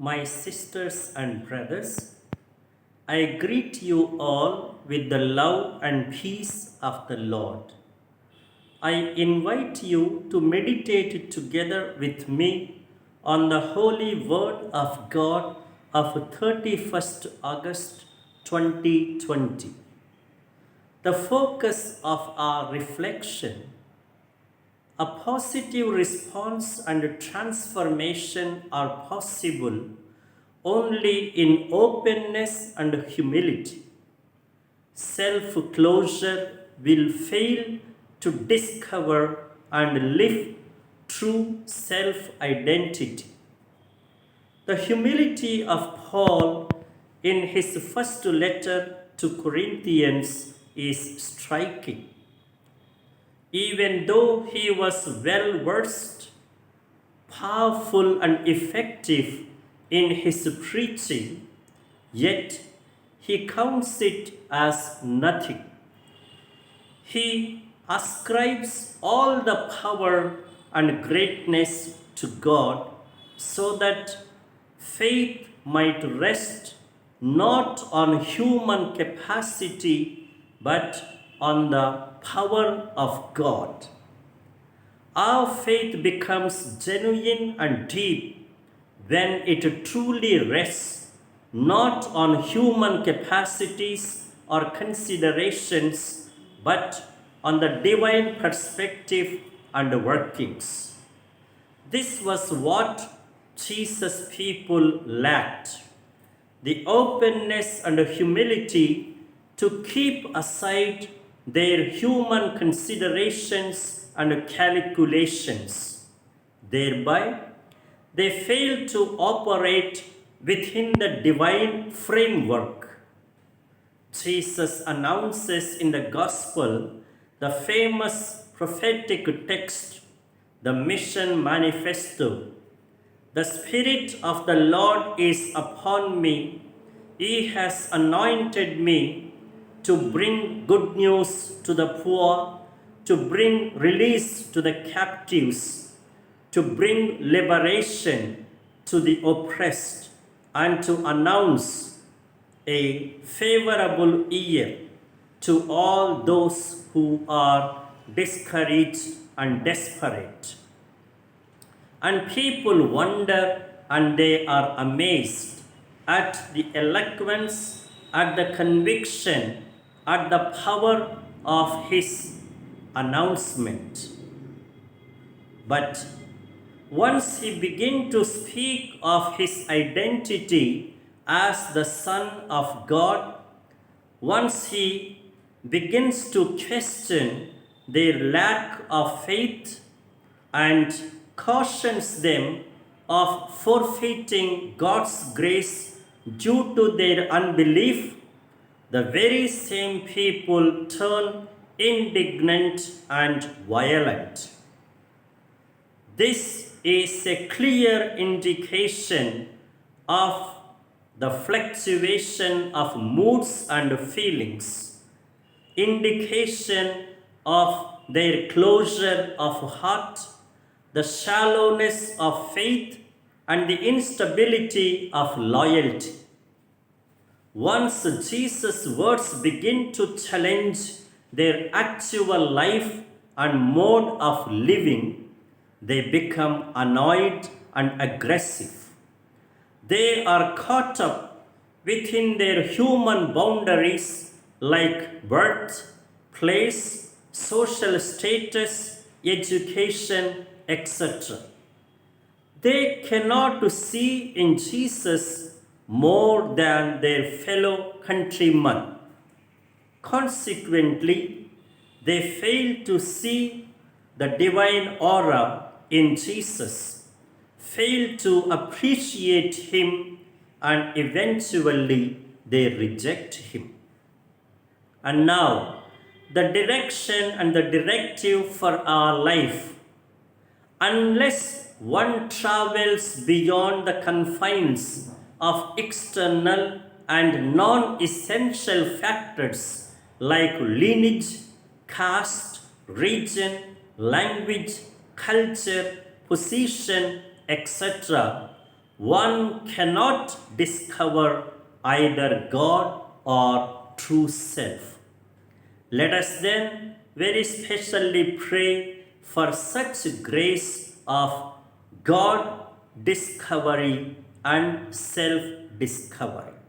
my sisters and brothers, I greet you all with the love and peace of the Lord. I invite you to meditate together with me on the holy word of God of 31st August 2020. The focus of our reflection: a positive response and transformation are possible only in openness and humility. Self-closure will fail to discover and live true self-identity. The humility of Paul in his first letter to Corinthians is striking. Even though he was well versed, powerful, and effective in his preaching, yet he counts it as nothing. He ascribes all the power and greatness to God so that faith might rest not on human capacity but on the power of God. Our faith becomes genuine and deep when it truly rests not on human capacities or considerations, but on the divine perspective and workings. This was what Jesus' people lacked: the openness and humility to keep aside their human considerations and calculations. Thereby, they fail to operate within the divine framework. Jesus announces in the Gospel the famous prophetic text, the Mission Manifesto. The Spirit of the Lord is upon me. He has anointed me to bring good news to the poor, to bring release to the captives, to bring liberation to the oppressed, and to announce a favorable year to all those who are discouraged and desperate. And people wonder and they are amazed at the eloquence, at the conviction, at the power of his announcement. But once he begins to speak of his identity as the Son of God, once he begins to question their lack of faith and cautions them of forfeiting God's grace due to their unbelief, the very same people turn indignant and violent. This is a clear indication of the fluctuation of moods and feelings, indication of their closure of heart, the shallowness of faith, and the instability of loyalty. Once Jesus' words begin to challenge their actual life and mode of living, they become annoyed and aggressive. They are caught up within their human boundaries like birth, place, social status, education, etc. They cannot see in Jesus more than their fellow countrymen. Consequently, they fail to see the divine aura in Jesus, fail to appreciate him, and eventually they reject him. And now, the direction and the directive for our life. Unless one travels beyond the confines of external and non-essential factors like lineage, caste, region, language, culture, position, etc., one cannot discover either God or true self. Let us then very specially pray for such grace of God discovery and self discovery.